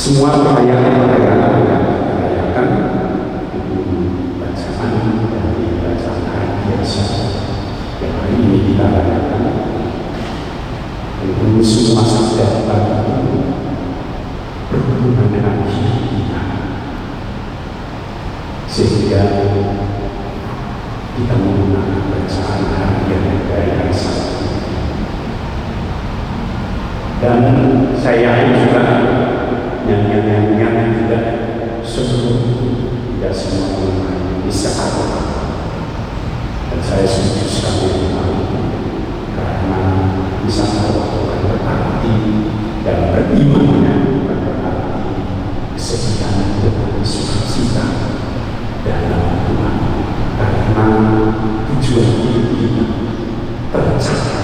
Semua perayaan merayakan bacaan dari bacaan hari biasa yang hari ini kita rayakan. Tentu semua sabda itu berhubungan dengan hidup kita, sehingga kita menggunakan bacaan hari yang biasa. Dan saya juga nyanyian juga seluruh tidak semua orang bisa ada, dan saya setuju sekali karena bisa bukan berarti dan berimannya bukan berarti kesedihan dengan sukacita dalam Tuhan, karena tujuan hidup kita tercapai.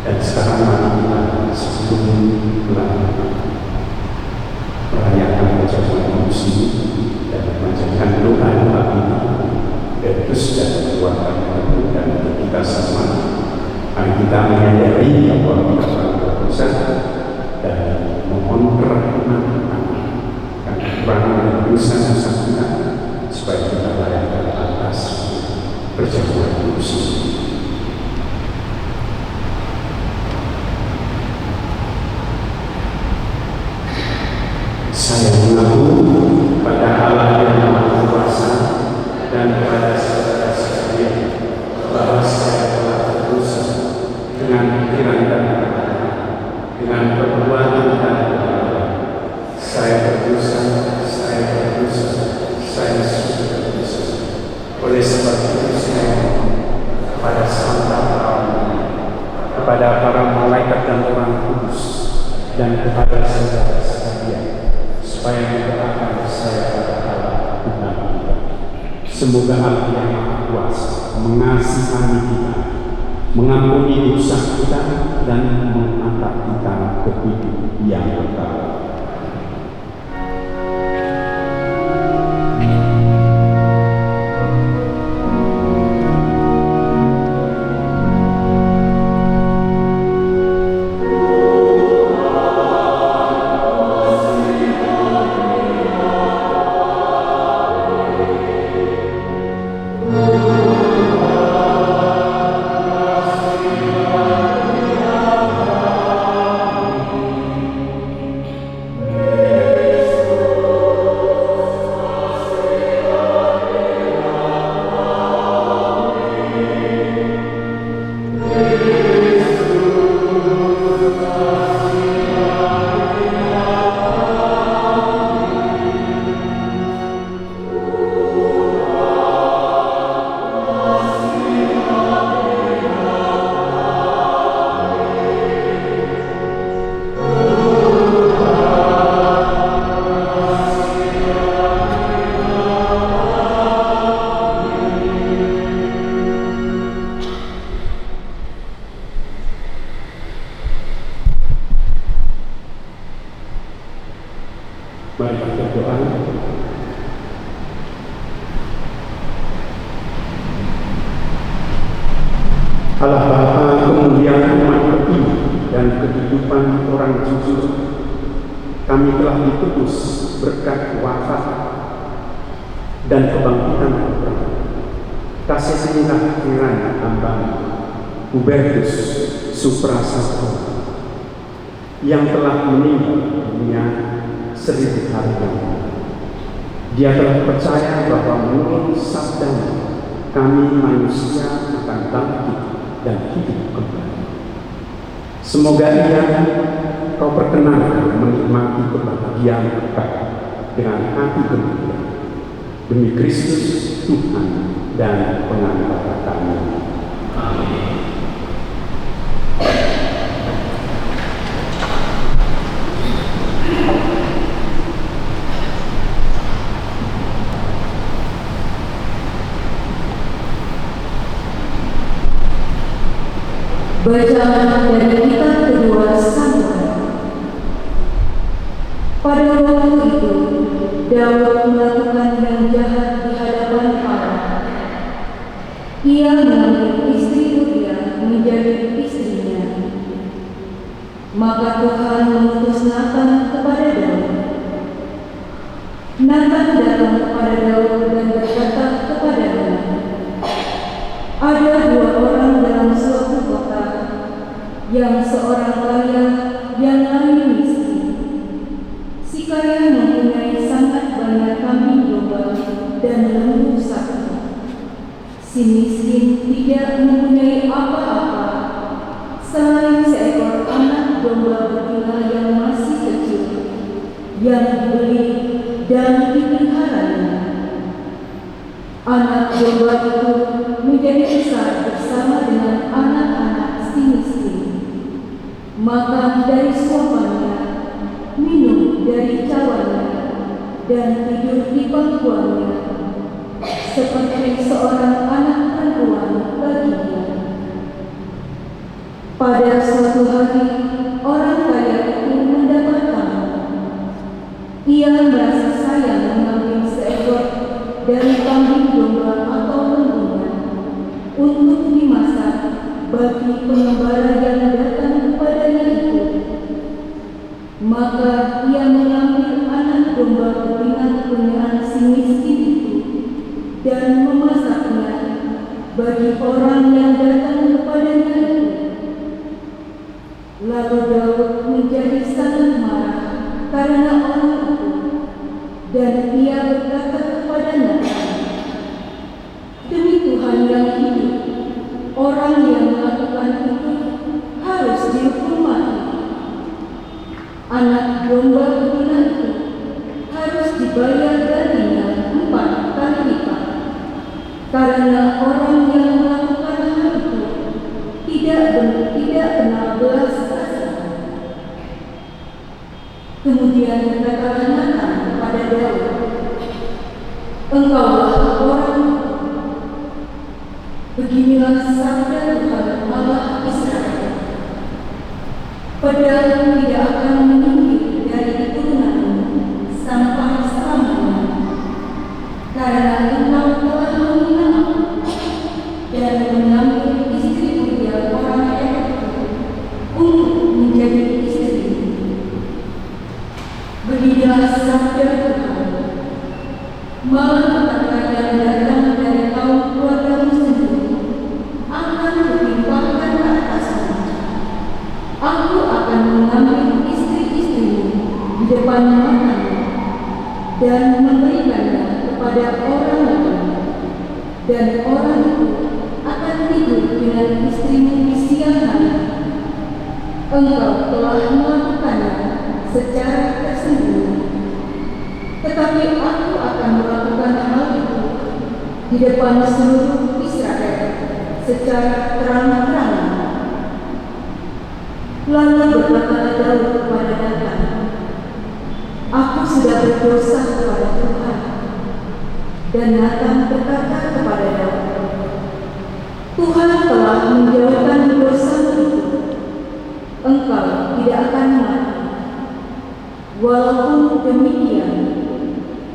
Dan sekarang kita sebelum merayakan perjamuan musim dan memanjatkan doa-doa ini, Petrus dan keluarga dan kita semua, mari kita menyadari bahwa kita telah berdosa dan mohon perlindungan karena kekurangan dan dosa-dosa kita, supaya kita layak atas perjamuan musim. Saya mengaku pada Allah yang Maha Kuasa dan kepada saudara sekalian bahwa saya telah berdosa dengan pikiran dan kata, dengan perbuatan dan kata. Saya berdosa, saya sudah berdosa. Oleh sebab itu saya pada dan kepada saudara sekalian, supaya mendoakan saya pada Allah Tuhan kita. Semoga Allah yang Maha Kuasa mengasihani kita, mengampuni dosa kita, dan mengangkat kita ke hidup yang kekal. Mari kita berdoa. Allah Bapa, kemuliaan umat beriman dan kehidupan orang jujur, kami telah diputus berkat wafat dan kebangkitan Tuhan. Kasihanilah kiranya hamba Hubertus Suprasasto yang telah meninggal dunia 1000 hari lalu. Dia telah percaya bahwa menurut sabdanya kami manusia akan bangkit dan hidup kembali. Semoga ia kau perkenankan menikmati kebahagiaan kekal dengan hati gembira demi Kristus Tuhan dan pengantara kami. Amin. Bacaan dari kitab kedua Samuel. Pada waktu itu, Daud melakukan yang jahat di hadapan Allah. Ia mengambil istri Uria menjadi istrinya. Maka Tuhan mengutus Nathan kepada Daud. Nathan datang kepada Daud dan berkata kepadanya, ada 2 orang dalam suatu kota, yang seorang kaya, yang lain miskin. Si kaya mempunyai sangat banyak kambing domba dan lembu sapi. Si miskin tidak mempunyai apa-apa selain seekor anak domba betina yang masih kecil, yang dibeli dan dipeliharanya. Anak domba itu menjadi besar bersama dengan anak-anak si miskin. Makan dari suapannya, minum dari cawannya, dan tidur di pangkuannya, seperti seorang anak perempuan baginya. Pada suatu hari, orang kaya itu mendapat tamu. Ia merasa sayang mengambil seekor dari kambing domba atau lembunya untuk dimasak bagi pengembara yang datang kepadanya itu. Maka ia mengambil anak domba betina punyaan si miskin itu dan memasaknya bagi orang yang datang kepadanya itu. Lalu Daud menjadi sangat marah karena orang itu, dan ia berkata kepada Nathan, demi Tuhan yang hidup, orang yang melakukan itu harus dihukum mati. Anak domba betina itu harus dibayar darinya 4 kali lipat, karena orang yang melakukan hal itu tidak kenal belas kasihan. Kemudian berkatalah Nathan kepada Daud, "Engkaulah orang, beginilah sabda Tuhan Allah Israel, pedang tidak akan menyingkir dari keturunanmu sampai selamanya, karena engkau telah menghina Aku dan mengambil istri Uria orang Het untuk menjadi istrimu. Beginilah sabda Tuhan, malapetaka yang datang dari kaum keluargamu sendiri akan ditimpahkan ke atasmu. Aku akan mengambil istri-istrimu di depan matamu dan memberikannya kepada orang lain, dan orang itu akan tidur dengan istrimu di siang hari. Engkau telah melakukannya secara tersembunyi, tetapi Aku akan melakukan hal itu di depan seluruh Israel secara terang-terangan." Lalu berkata Daud kepada Nathan, "Aku sudah berdosa kepada Tuhan." Dan Nathan berkata kepada Daud, "Tuhan telah menjauhkan dosamu itu. Engkau tidak akan mati. Walaupun demikian,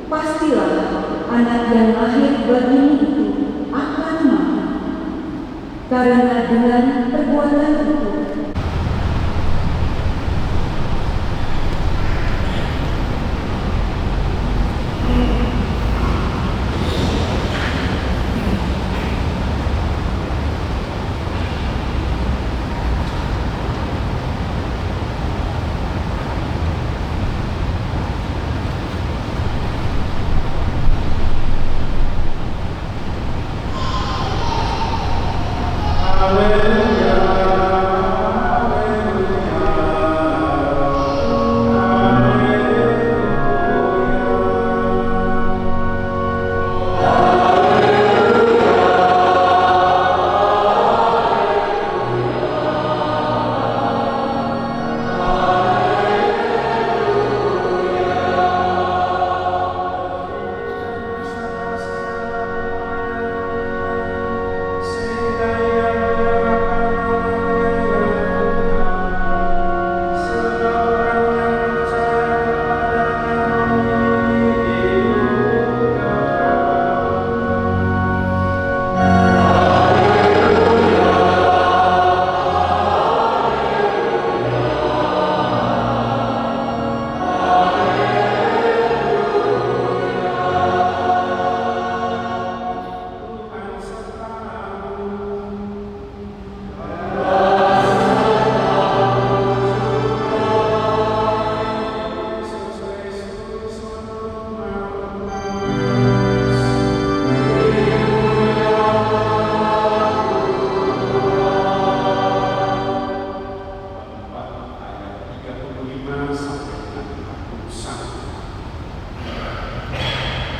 pastilah anak yang lahir bagimu itu akan mati, karena dengan perbuatan itu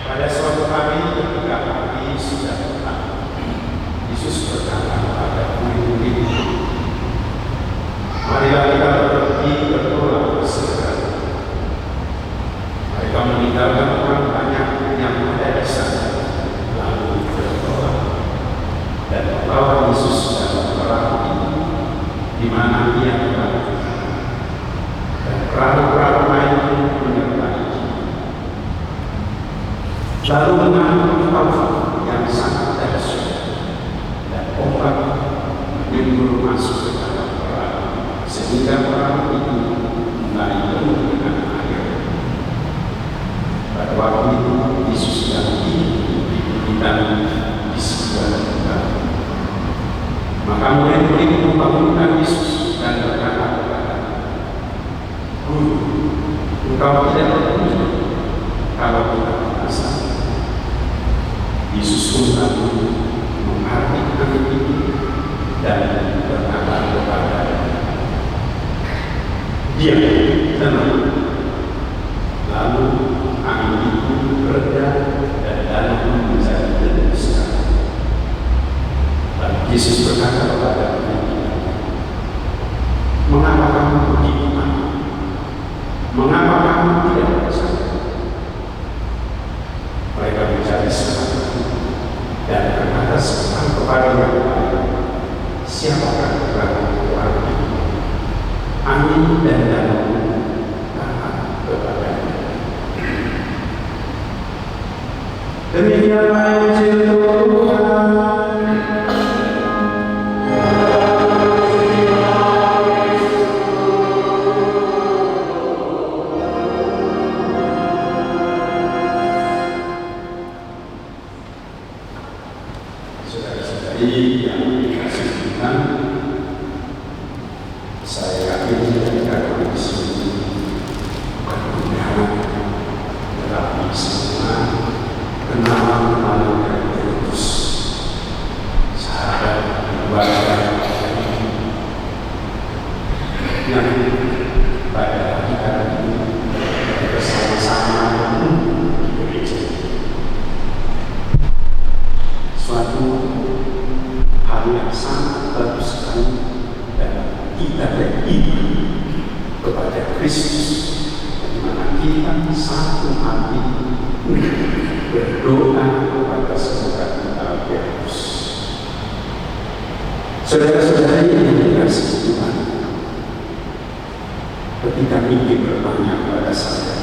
Pada suatu hari ketika pagi sudah petang, Yesus berkata kepada murid-murid, "Marilah kita pergi bertolak ke surga." Mereka meninggalkan orang banyak yang ada di sana, lalu bertolak dan membawa Yesus dalam perahu itu di mana Ia berada, dan perahu-perahu lain menyertai. Lalu mengangkut taufan yang sangat dahsyat, dan ombak menimbul masuk ke dalam perahu, sehingga perahu itu mulai penuh dengan air. Pada waktu itu Yesus sedang tidur di bukit di sebuah lembah. Maka murid-murid membangunkan Yesus dan berkata kepadanya, "Guru, Engkau tidak berguna kalau kita binasa." Yesus pun lalu menghati angin itu dan berkata kepadanya, "Diam, tenang." Lalu angin itu reda dan danau menjadi teduh sekali. Lalu Yesus berkata kepada mereka, "Mengapa kamu begitu panik? Mengapa kamu tidak percaya? Mereka mencari sesuatu dan berkata seorang kepada yang lain, siapakah orang ini? Angin dan danau taat kepadanya. Demikianlah Injil Tuhan. Saudara-saudari yang dikasihi Tuhan, saya yakin ketika kami di sini bukan undangan, tetapi semua kenalan dari Kristus, sahabat keluarga yang pada hari ini bersama-sama di gereja. Suatu hal yang sangat bagus sekali dan kita beriman kepada Kristus, di mana kita satu hati berdoa kepada semoga kita Yesus. Saudara-saudari yang dikasihi Tuhan, ketika Miki bertanya kepada saya,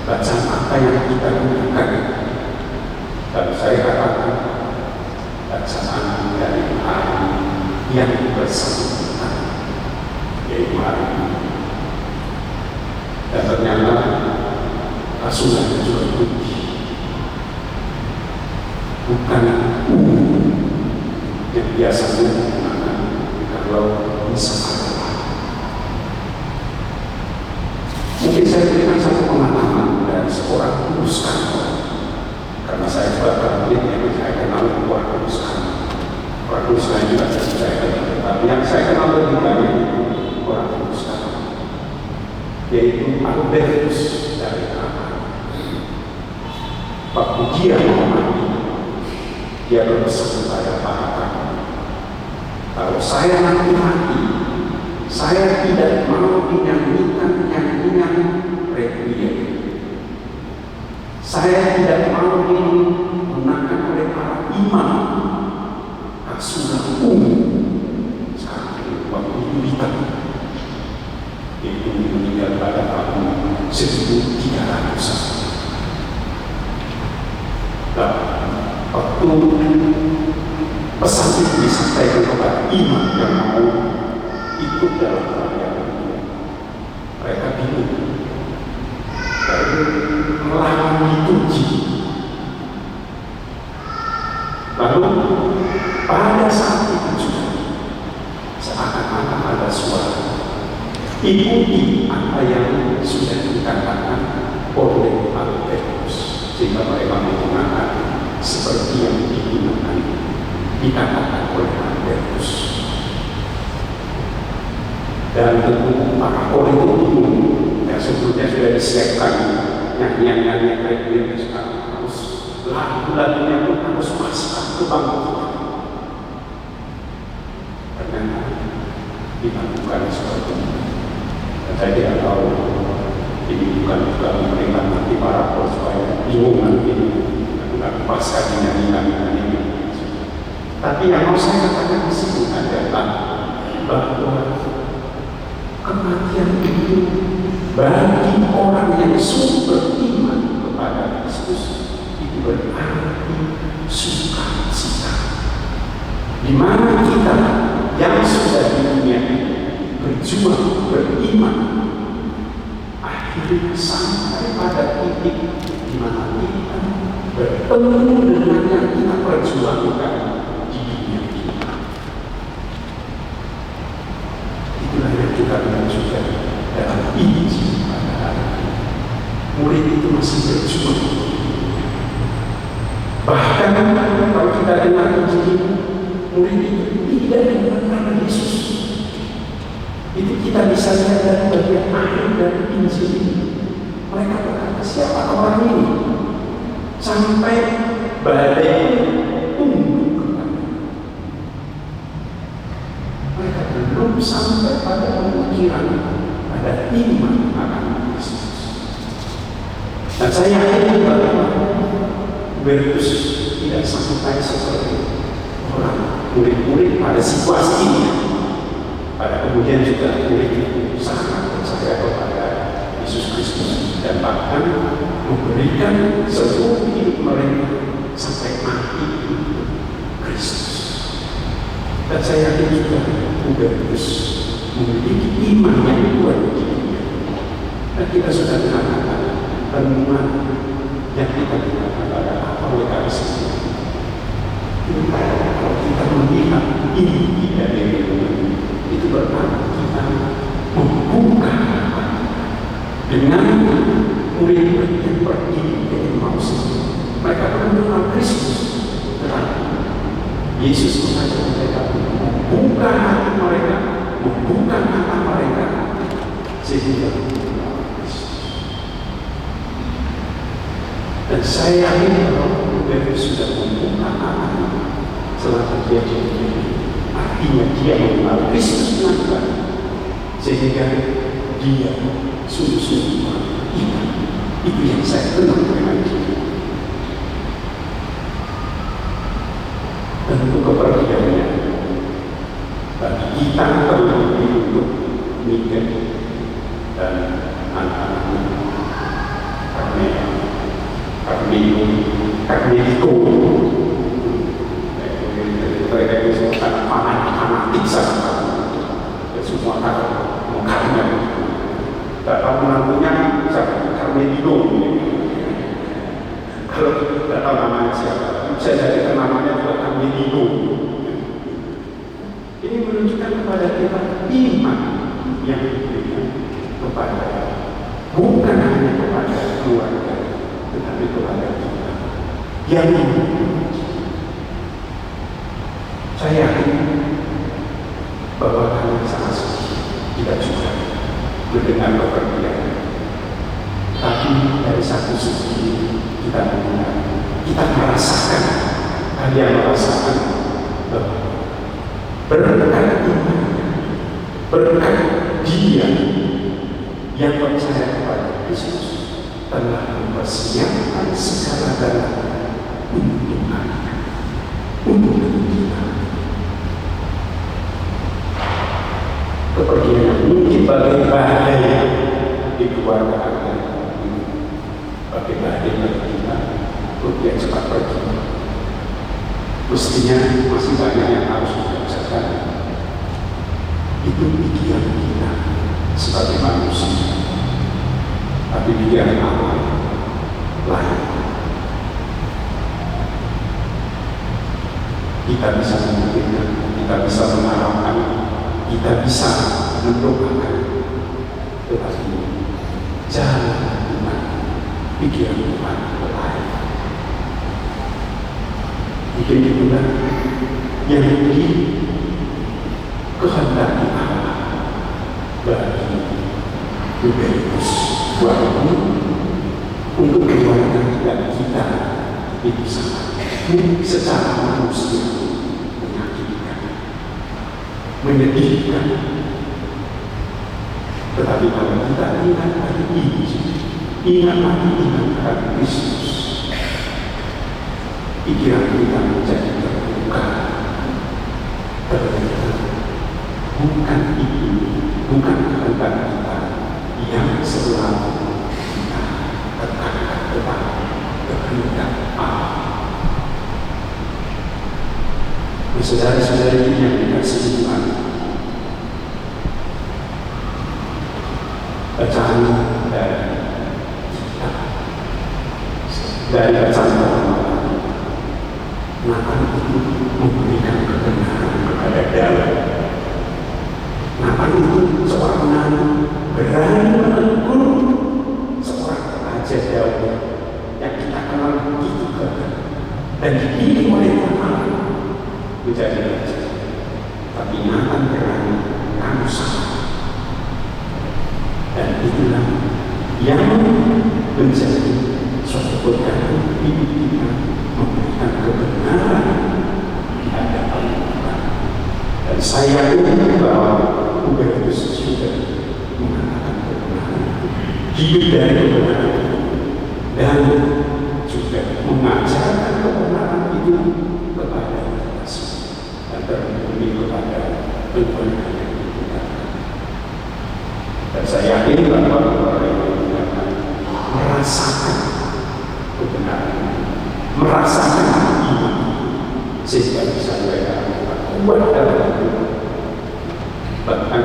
bacaan apa yang kita gunakan? Dan saya katakan, bacaan dari hari yang bersangkutan, yaitu hari ini. Dan ternyata Rasulullah juga putih, bukan yang biasanya digunakan kalau misalnya. Mungkin saya berikan satu pengalaman dari seorang kudus kantor, karena saya juga yang saya kenal orang kudus kantor. Orang kudus lain juga saya kenal, tapi yang saya kenal lebih banyak orang kudus kantor, yaitu Albertus dari Kamar. Waktu dia mau mati, dia berpesan kepada para tamu, kalau saya nanti mati, saya tidak mau menyanyikan nyanyian requiem. Saya tidak mau digunakan oleh para imam sunnah umum. Sekarang waktu itu kita itu meninggal pada tahun 1300. Dan waktu pesan itu disampaikan kepada imam yang mau ikut dalam perayaan ini, mereka bingung, lalu melarang liturgi. Lalu pada saat itu juga seakan-akan ada suara, ikuti apa yang sudah dikatakan oleh Albertus, sehingga mereka menggunakan seperti yang dikatakan oleh Albertus. Dan tentu para orang itu bingung, yang sebelumnya sudah disiapkan nyanyian-nyanyian requiem, sekarang harus lagu-lagunya pun harus masuk ke bangku Tuhan. Ternyata dilakukan seperti ini. Dan saya tidak tahu ini bukan juga memberikan nanti para pos supaya bingung nanti lagu pasca dinyanyikan ini. Tapi yang mau saya katakan di sini adalah bahwa kematian itu bagi orang yang sungguh beriman kepada Kristus itu berarti sukacita. Di mana kita yang sudah di dunia ini berjuang beriman, akhirnya sampai pada titik di mana kita bertemu dengan yang kita perjuangkan di dunia kita. Itulah yang kita juga dalam Injil pada hari ini. Murid itu masih berjuang. Bahkan kalau kita dengar Injil ini, murid itu tidak mengenal Yesus. Itu kita bisa lihat dari bagian akhir dari Injil ini. Mereka berkata, siapa orang ini? Sampai badai tunduk kepada. Mereka belum sampai pada pemikiran, pada iman akan Kristus. Dan saya yakin bahwa Hubertus tidak sampai seperti orang murid-murid pada situasi ini. Pada kemudian juga murid itu sangat percaya kepada Yesus Kristus dan bahkan memberikan seluruh hidup mereka sampai mati untuk Kristus. Dan saya yakin juga Hubertus memiliki iman yang kuat. Dan kita sudah mengatakan renungan yang kita gunakan pada apa Eucharistia. Kalau kita melihat inti dari renungan itu berarti kita membuka dengan murid-murid yang pergi ke Emmaus. Mereka mengenal Kristus, tetapi Yesus mengajak mereka membuka hati mereka, membuka mata mereka sehingga mengenal Kristus. Dan saya yakin kalau Hubertus sudah membuka hati selama dia jadi, artinya dia mengenal Kristus dengan baik, sehingga dia sungguh-sungguh beriman. Itu yang saya kenal dengan dia. Dan untuk kepergiannya, bagi kita terlebih untuk Miguel dan anak-anaknya, Carmelito, mereka itu semua fanatik sama semua mengkarnya. Tak tahu menantunya siapa, Carmelito. Kalau tidak tahu namanya siapa, saya jadikan namanya juga Carmelito. Ini menunjukkan kepada kita iman yang diberikan kepada bukan hanya kepada keluarga, tetapi kepada kita yang saya yakin bahwa kami sangat tidak suka mendengar kepergian. Tapi dari satu sisi kita mendengar, kita merasakan, kalian merasakan bahwa berkat iman, berkat dia yang percaya kepada Kristus telah mempersiapkan segala-galanya untuk kita. Kepergian yang mungkin bagai badai di keluarga Anda, bagai badai bagi kita, kemudian cepat pergi. Mestinya masih banyak yang harus kita usahakan. Itu pikiran kita sebagai manusia, tapi pikiran Allah lain. Kita bisa memikirkan, kita bisa mengharapkan, kita bisa mendoakan, tetapi jalan iman, pikiran Tuhan lain. Mungkin itulah yang dikehendaki Allah bagi Hubertus waktu untuk keluarga dan kita itu sangat secara manusia menyakitkan, menyedihkan. Tetapi kalau kita ingat hari ini, ingat hari iman kepada Kristus, pikiran kita menjadi terbuka. Ternyata bukan itu, bukan kehendak kita yang selalu kita tekankan, tetapi kehendak Allah. Saudara-saudari yang dikasihi Tuhan, bacaan dari bacaan pertama, Natal itu memberikan kebenaran kepada Daud. Natal itu seorang nabi berani menegur seorang raja Daud yang kita kenal begitu gagah dan dipilih oleh Allah menjadi raja. Tapi Natal berani, kamu salah. Dan itulah yang menjadi suatu pegangan hidup kita, memberikan kebenaran di hadapan Tuhan. Dan saya yakin bahwa Hubertus sudah mengatakan kebenaran, hidup dari kebenaran, dan juga mengajarkan kebenaran itu kepada kita semua dan terlebih kepada kebenaran yang kita. Dan saya yakin bahwa orang yang akan merasakan kebenaran, merasakan iman, sehingga bisa mereka kuat dalam hidup, bahkan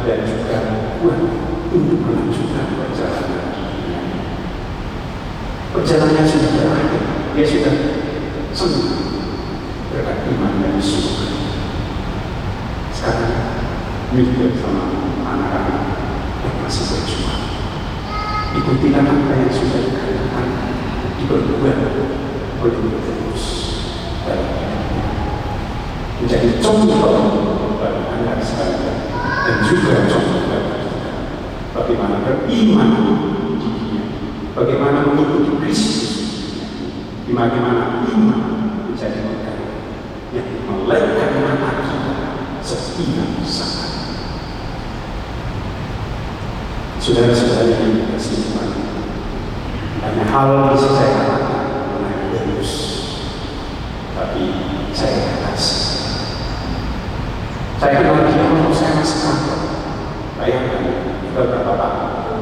dan juga kuat untuk melanjutkan perjalanan dunia. Perjalanannya sudah berakhir, dia sudah senang berkat iman dan surga. Sekarang mikir sama anak-anak yang masih berjuang, ikutilah apa yang sudah dikatakan, diperbuat oleh Yesus dalam hidupnya, menjadi contoh bagi anak sekalian dan juga contoh bagi kita bagaimana beriman di Dia, bagaimana mengikuti Kristus, bagaimana iman menjadi perkara yang melekat mata kita setiap saat. Saudara-saudara yang dikasihi Tuhan, banyak hal bisa saya katakan mengenai Yesus, tapi saya kasih. Saya kenal dia waktu saya masih kantor. Bayangkan, kita berapa tahun?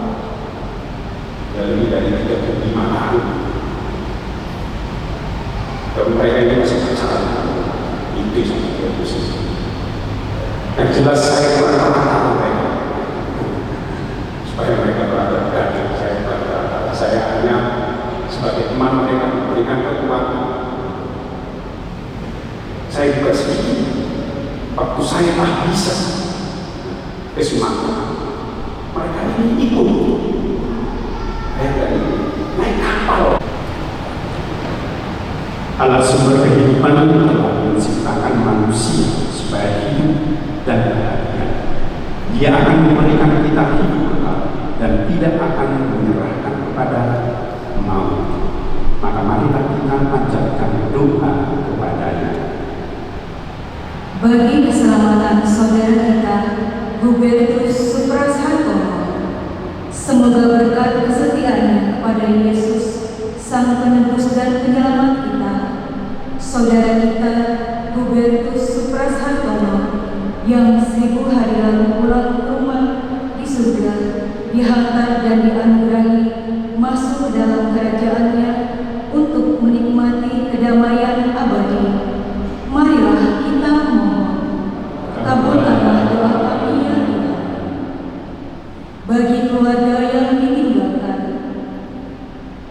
Ya lebih dari 35 tahun. Dan mereka ini masih pacaran. Itu sama Yesus. Yang jelas saya kurang tahu mereka. Supaya mereka berada dekat, saya hanya sebagai teman mereka memberikan kekuatan. Saya juga sedikit waktu saya tak bisa ke Sumatera, mereka ini ikut. Saya dari naik kapal. Allah sumber kehidupan telah menciptakan manusia supaya hidup dan bahagia. Dia akan memberikan kita hidup kekal dan tidak akan menyerahkan kepada maut. Maka marilah kita panjatkan doa kepadanya. Bagi keselamatan saudara kita, Hubertus Suprashantono, semoga berkat kesetiaannya kepada Yesus, Sang Penebus dan Penyelamat kita, saudara kita Hubertus Suprashantono yang 1000 hari lalu pulang ke rumah di surga, dihantar dan dianugerahi masuk dalam kerajaannya untuk menikmati kedamaian abadi. Marilah kita memohon, kabulkanlah doa kami ya Tuhan. Bagi keluarga yang ditinggalkan,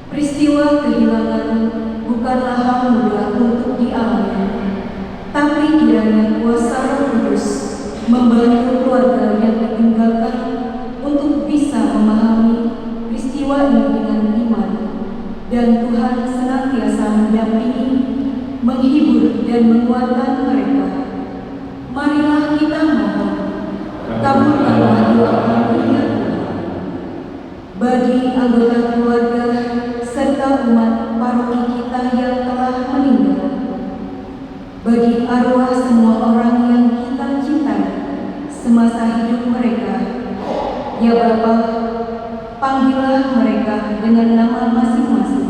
peristiwa kehilangan bukanlah hal mudah untuk dialami, tapi kiranya kuasa Roh Kudus membantu keluarga yang ditinggalkan untuk bisa memahami peristiwa ini dengan iman, dan Tuhan senantiasa mendampingi, menghibur dan menguatkan mereka. Marilah kita mohon, kabulkanlah doa kami ya Tuhan. Bagi anggota keluarga serta umat paroki kita yang telah meninggal, bagi arwah semua orang yang kita cintai semasa hidup mereka, ya Bapa, panggillah mereka dengan nama masing-masing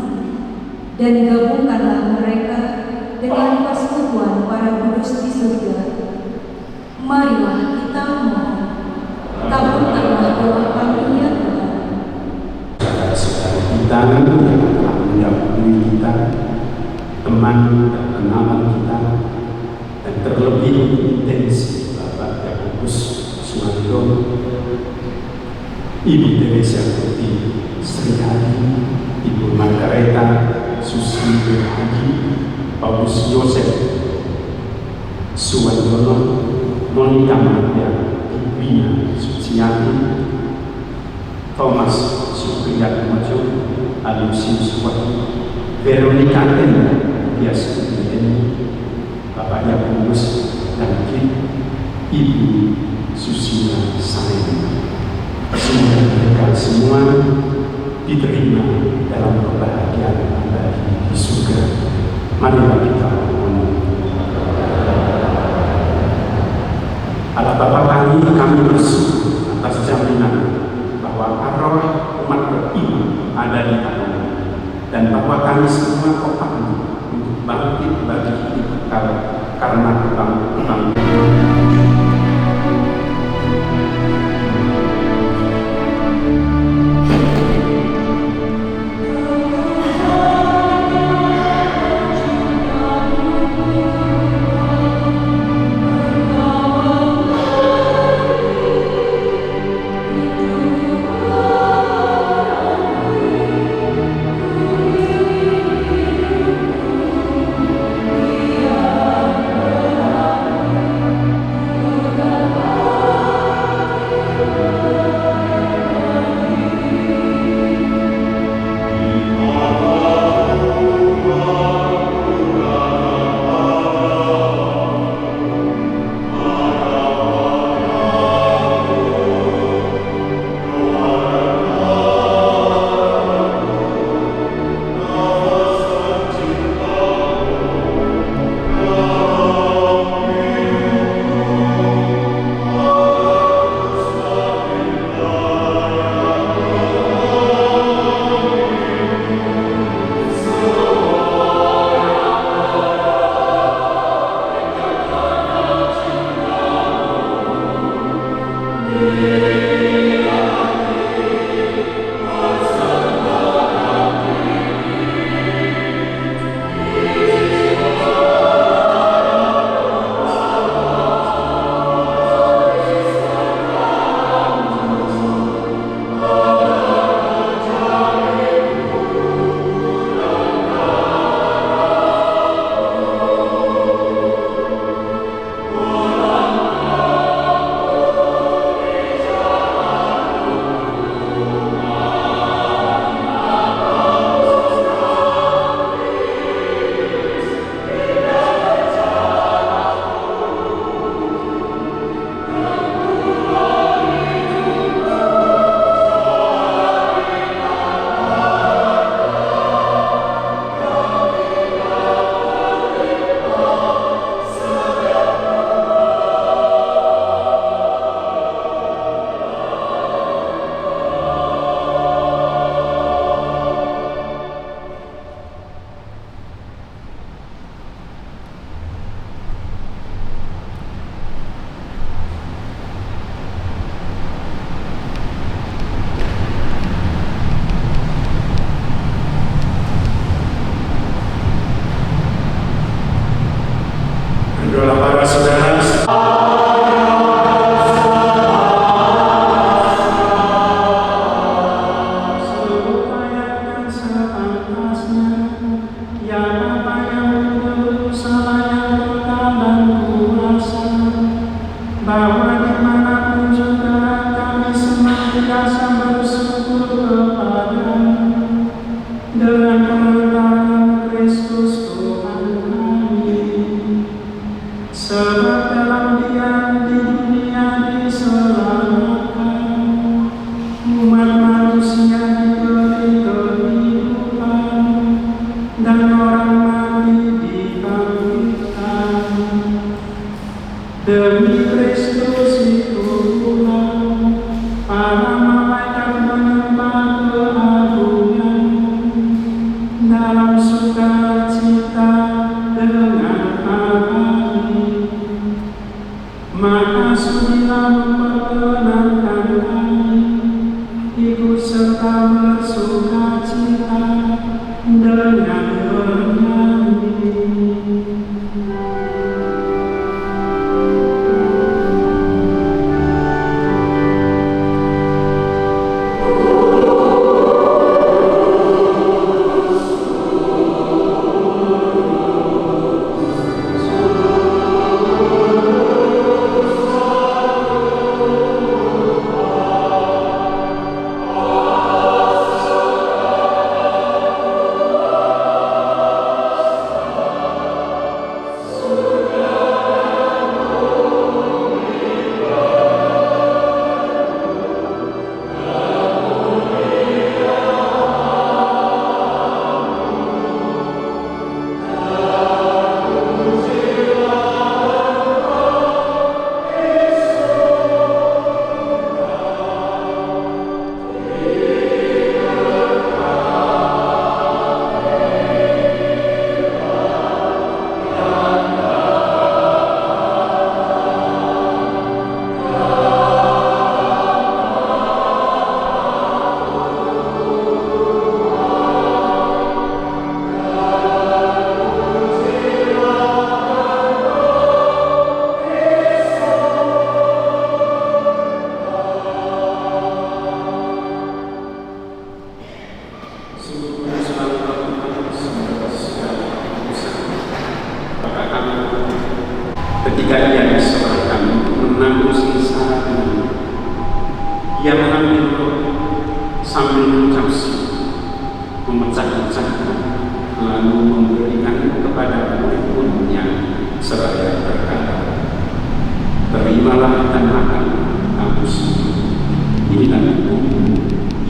dan gabungkanlah mereka dengan persekutuan para kudus di surga. Marilah kita mohon, kabulkanlah doa kami ya Tuhan. Saudara-saudara kita yang telah mendahului kita, teman dan kenalan kita, dan terlebih intensif Bapak Yakobus Suwanto, Ibu Teresa Putri Sri Hadi, Ibu Margareta Susi Haji, Paulus Yosef Suwandono, Monika Maria Ibina Suciati, Thomas Supriyat Mojo, Alusius Wati, Veronica Tenda, Bias Kudeni, Bapak Yakobus dan Ibu Susina Sain. Semoga mereka semua diterima dalam kebahagiaan abadi di surga. Marilah kita mohon. Allah Bapa kami bersyukur atas jaminan bahwa arwah umat beriman ada di tangan. bahwa kami semua kau panggil untuk bangkit bagi hidup kekal karena kebangkitan. Adalah para saudara bahwa dimanapun juga kami senantiasa bersyukur kepada-Mu dengan pengetahuan Kristus Tuhan kami. Sebab dalam Dia di dunia diselamatkan, umat manusia diberi kehidupan, dan orang mati dibangkitkan. Demi Kristus itu Tuhan, para malaikat menyembah keagungan-Mu dalam sukacita dengan abadi. Maka sudilah memperkenankan kami ikut serta bersukacita dengan bernyanyi. Oh sambil mengucap syukur, memecah-mecahkan, lalu memberikan kepada murid-muridnya seraya berkata, "Terimalah dan makan kamu semua. Inilah tubuhku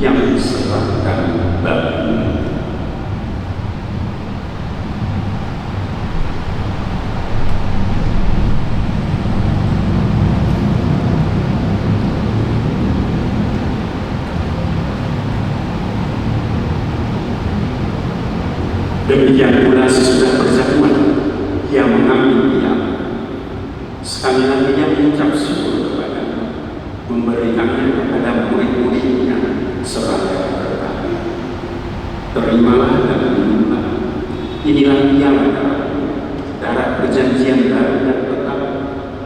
yang diserahkan bagimu." Demikian pula sesudah berjamuan, ia mengambil piala. Sekali lagi ia mengucap syukur kepada-Nya, memberikannya kepada murid-muridnya seraya berkata, "Terimalah dan minumlah. Inilah piala darah perjanjian baru dan tetap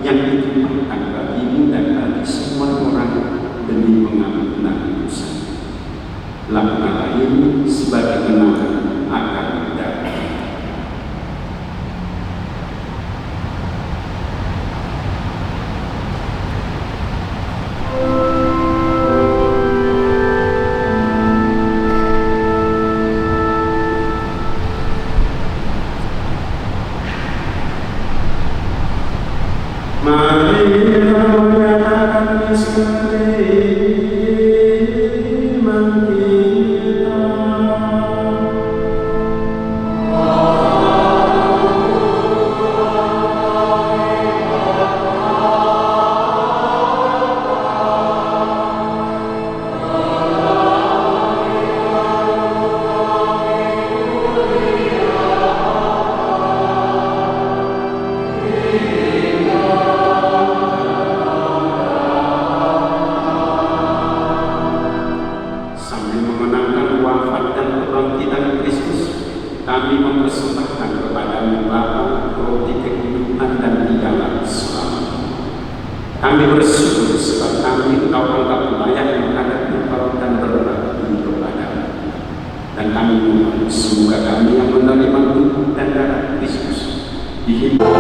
yang ditumpahkan bagimu dan bagi semua orang demi mengampunan dosa. Lakukanlah ini sebagai kenangan akan darah." Marilah menyatakan misteri iman kita. Kami mempersembahkan kepada-Mu Bapa roti kehidupan dan piala selamat. Kami bersyukur sebab kami Engkau anggap layak menghadap Engkau dan berbakti kepada-Mu. Dan kami mohon semoga kami yang menerima tubuh dan darah Kristus dihimpun.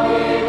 Seperti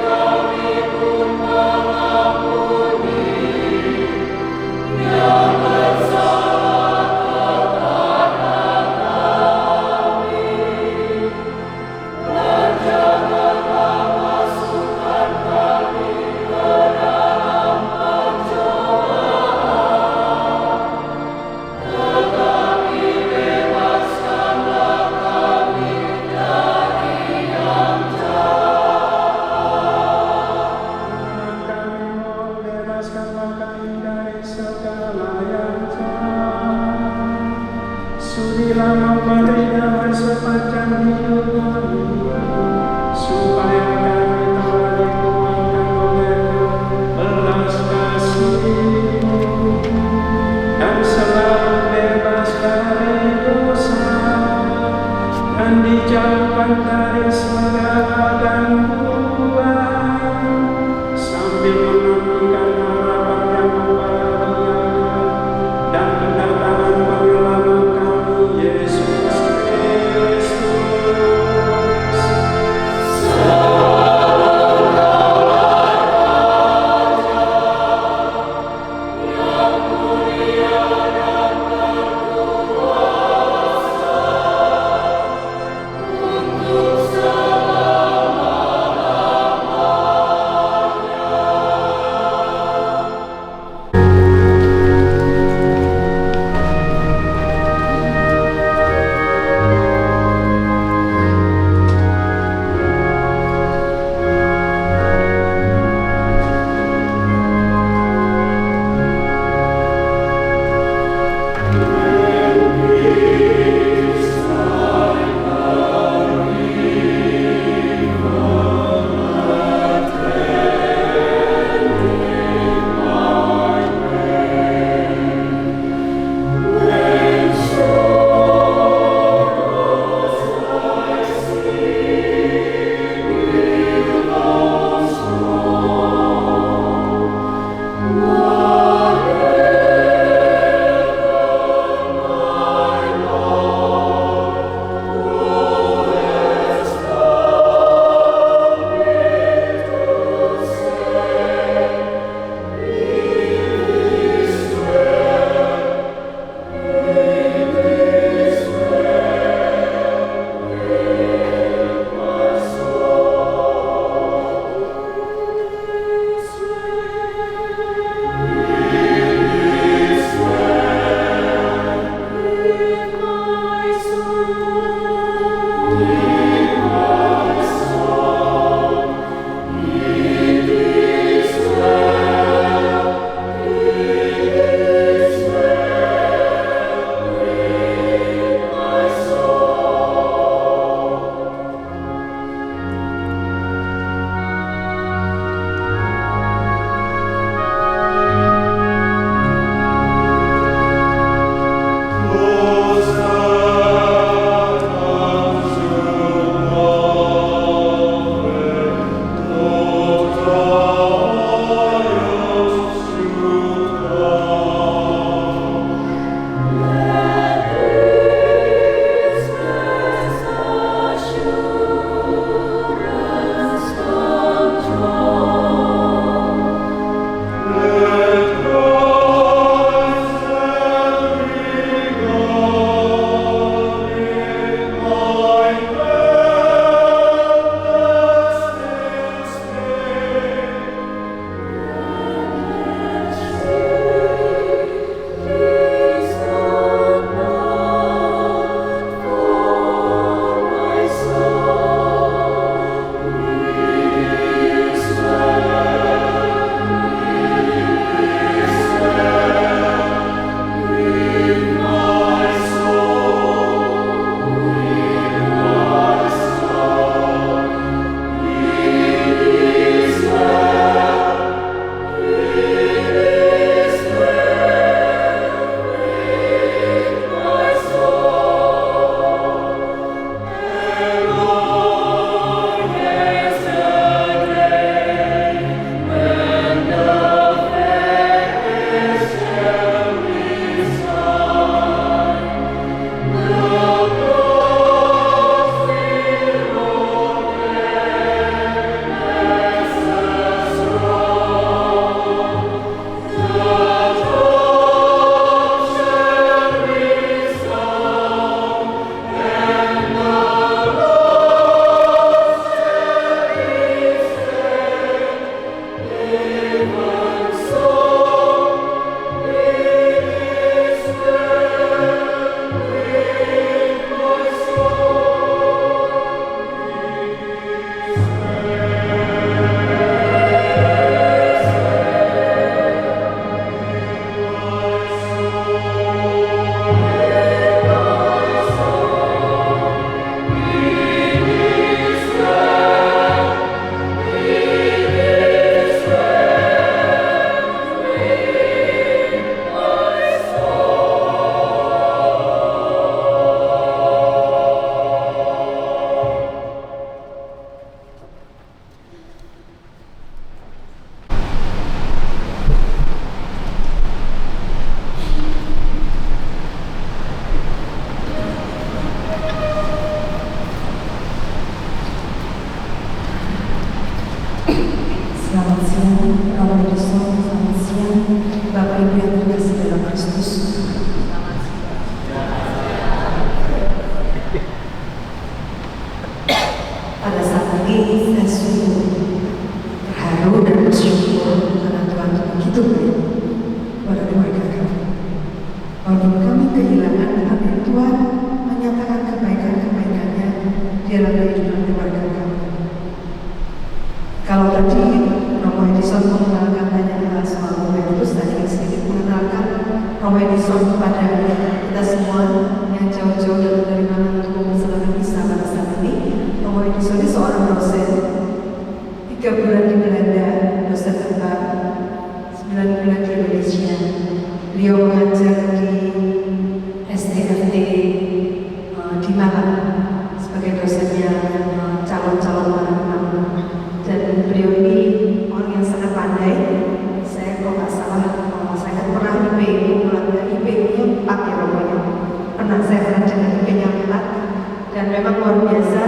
walaupun kami kehilangan, tapi Tuhan menyatakan kebaikan-kebaikannya di dalam kehidupan keluarga kami. Kalau tadi Romo Edison mengenalkan banyak hal soal Robertus, tadi sedikit mengenalkan Romo Edison kepada kita semua yang jauh-jauh dari mana untuk mempersilahkan bisa pada saat ini. Romo Edison ini seorang dosen, 3 bulan di Belanda, dosen tetap, 9 bulan di Indonesia. Beliau mengajar di STFT di Malang sebagai dosennya calon-calon Malang. Dan beliau ini orang yang sangat pandai. Saya kalau nggak salah, saya kan pernah IP, IP-nya 4 ya Romonya. Saya pernah dengan IP-nya 4, dan memang luar biasa.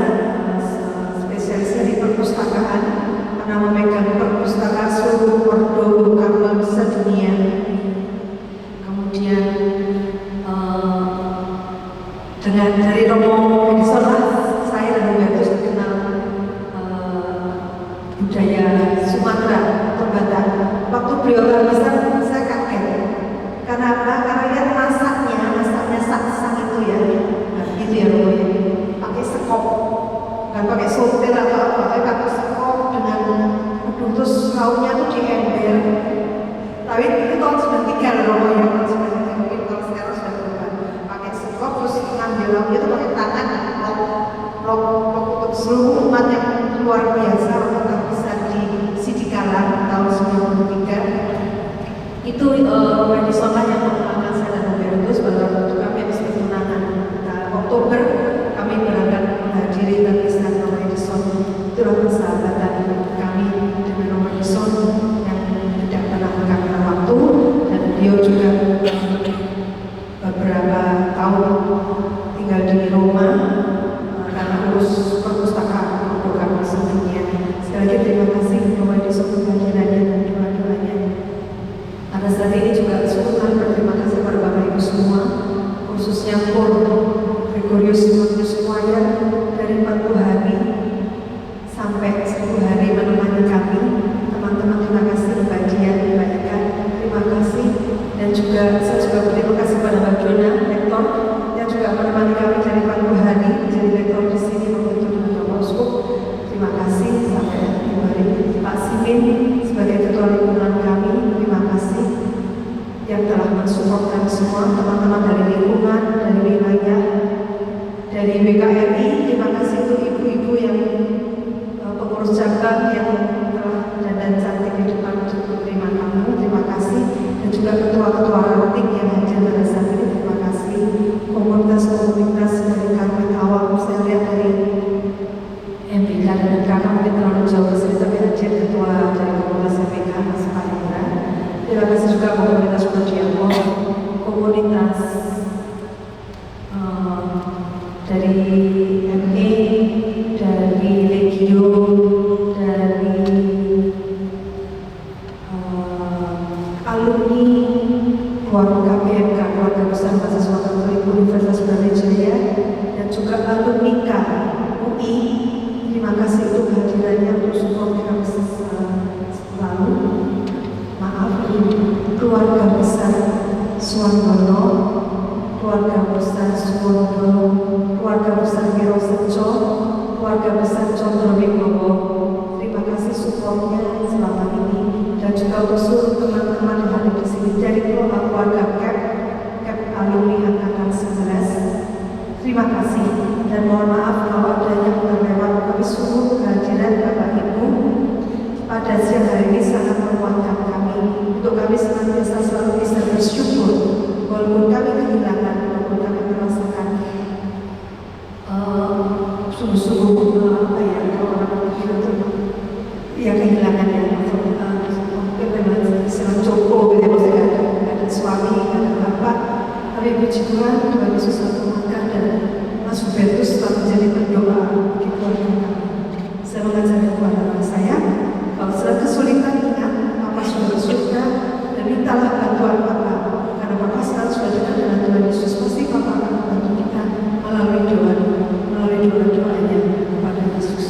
Spesialisnya di perpustakaan, pernah memegang perpustakaan seluruh ordo Karmel sedunia. Kemudian dengan dari Romo Edison saya dan Robertus dikenal budaya Sumatera atau Batak. Waktu beliau besar, saya kaget. Karena apa? Karena lihat masaknya sak-sak itu ya, nah, gitu ya Romo ya. Pakai sekop, bukan pakai sotel atau apa, tapi pakai sekop dengan terus lauknya tuh di ember. Tapi itu tahun 93 Romo ya, tahun 93, mungkin kalau sekarang sudah berubah. Pakai sekop terus ngambil lauknya itu pakai tangan, lok untuk seluruh umat yang luar biasa. Waktu bisa di Sidikalang tahun 93 itu Romo Edison yang mengenalkan saya dan Robertus pada waktu kami habis bertunangan. Oktober kami berangkat menghadiri tangisan Romo Edison. Itulah persahabatan kami dengan Romo Edison yang tidak pernah mengangkat waktu, dan beliau juga beberapa tahun tinggal di Roma karena urus perpustakaan program sedunia. Sekali lagi terima kasih Romo Edison untuk kehadirannya dan doa-doanya. Pada saat ini juga sungguh berterima kasih kepada Bapak Ibu semua, khususnya Pur Gregorius semuanya dari 40 hari sampai 10 hari menemani kami. Teman-teman terima kasih, bagian dibagikan, terima kasih. Dan juga saya juga berterima kasih kepada Mbak Dona, rektor yang juga menemani kami dari 40 hari jadi rektor di sini membantu dengan Bapak Uskup. Terima kasih sampai 10 hari. Pak Simin sebagai ketua lingkungan kami, terima kasih yang telah mensupport kami semua, teman-teman dari lingkungan, dari wilayah, dari BKRI. Terima kasih untuk ibu-ibu yang pengurus cabang yang telah dandan cantik di depan untuk menerima tamu. Terima kasih. Dan juga ketua-ketua ranting yang hadir pada saat ini. Terima kasih. Komunitas-komunitas dari kami awal, saya lihat dari MPK dan MKK mungkin terlalu jauh ke sini, tapi hadir ketua dari komunitas MPK Mas Palindra. Terima kasih juga komunitas Prodiakon, komunitas dari ME, dari Legio, dari alumni keluarga PMK, keluarga besar mahasiswa Katolik Universitas Brawijaya, dan juga alumni UI. Terima kasih untuk kehadirannya, untuk support kami selalu. Maaf, keluarga besar Suwandono, keluarga besar Suwondo, keluarga besar Wiro Sejo, keluarga besar Condro Wibowo. Terima kasih supportnya selama ini, dan juga untuk seluruh teman-teman yang hadir di sini dari keluarga CAP alumni angkatan 11. Terima kasih, dan mohon maaf kalau ada yang terlewat. Kami sungguh kehadiran Bapak Ibu pada siang hari ini sangat menguatkan kami, untuk kami senantiasa selalu bisa bersyukur walaupun kami kehilangan, walaupun kami merasakan sungguh-sungguh apa ya, kalau orang bilang ya kehilangan yang mungkin memang istilah coko gitu, maksudnya ada suami, ada bapak, tapi puji Tuhan, Tuhan Yesus selalu mengajar, dan Mas Robertus telah menjadi pendoa bagi keluarga kami. Saya mengajarkan kepada anak saya, kalau sedang kesulitan ingat Papa sudah bersurga, dan mintalah bantuan Papa, karena Papa sekarang sudah dekat dengan Tuhan Yesus. Pasti Papa akan membantu kita melalui doa-doanya kepada Yesus.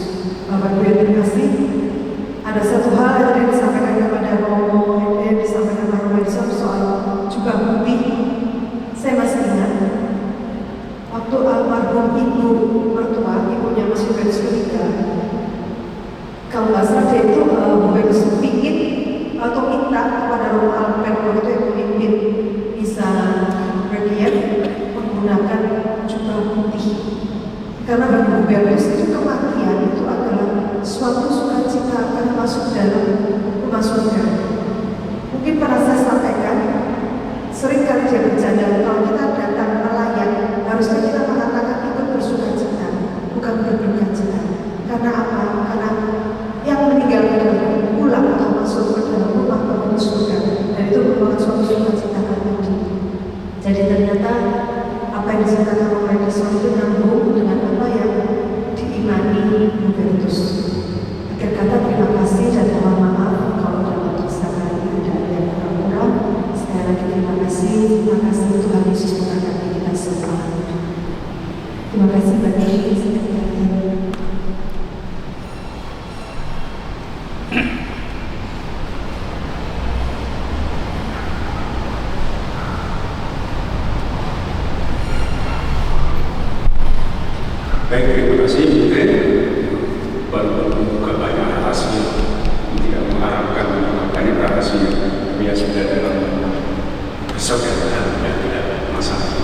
Bapak Ibu yang terkasih, ada satu hal yang tadi disampaikan kepada Romo, yang disampaikan kepada Romo Edison soal juga bukti. Saya almarhum ibu mertua, ibunya Mas Hubertus meninggal. Kalau nggak salah dia itu Hubertus pingin atau minta kepada Romo Albert waktu yang memimpin bisa relief menggunakan jubah putih. Karena bagi Hubertus itu kematian itu adalah suatu sukacita karena masuk dalam rumah surga. Mungkin pernah saya sampaikan, seringkali dia bercanda, kalau kita datang melayat, harusnya kita mengatakan ikut bersukacita, bukan berdukacita. Karena apa? Karena yang meninggal itu pulang atau masuk ke dalam rumah penghuni surga, dan itu merupakan suatu sukacita pribadi. Jadi ternyata apa yang disampaikan oleh Edison itu nyambung dengan apa yang diimani Hubertus. Akhir kata terima kasih dan mohon maaf kalau dalam dosa kali ada yang kurang-kurang. Sekali lagi terima kasih Tuhan Yesus memberkati kita semua. Terima kasih bagi sekalian. Baik, terima kasih. Baru membuka banyak rahasia, tidak mengharapkan banyak rahasia, tapi sudah dalam kesadaran dan tidak masalah.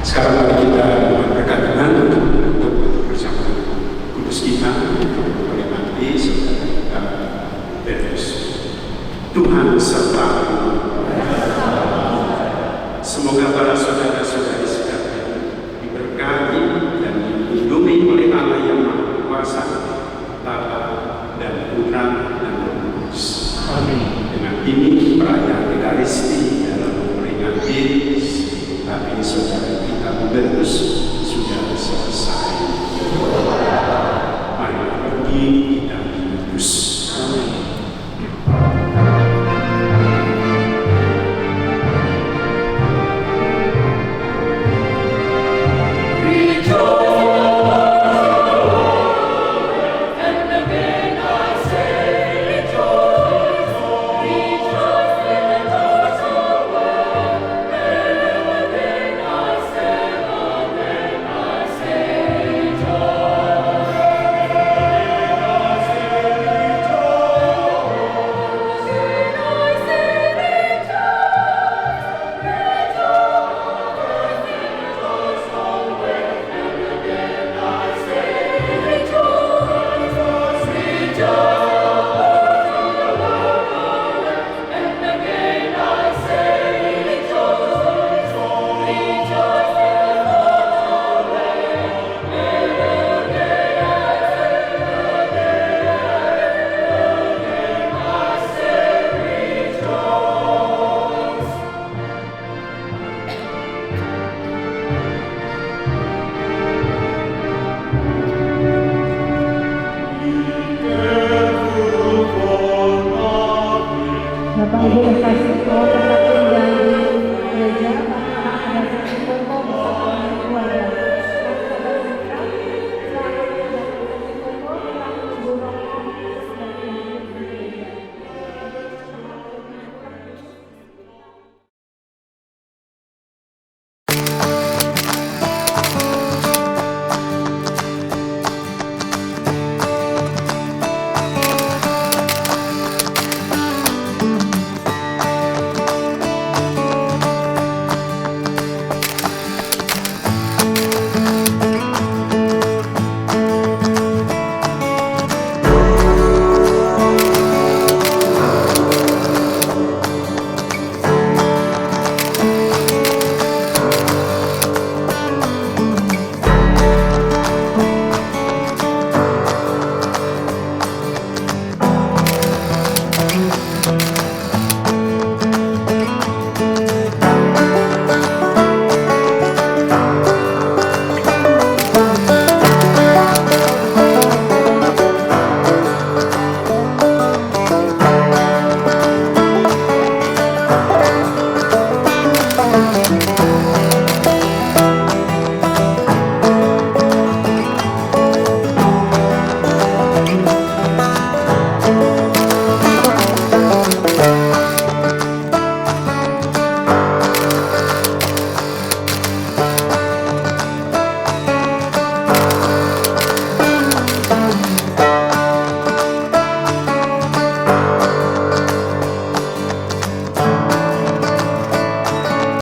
Sekarang mari kita berkat Tuhan untuk bersama kudus kita, untuk menikmati saudara kita Petrus. Tuhan sertamu. Semoga para saudara-saudari sekalian diberkati dan dilindungi oleh Allah yang Maha Kuasa, Bapa dan Putra dan Roh Kudus. Amin. Dengan ini perayaan Ekaristi dalam memperingati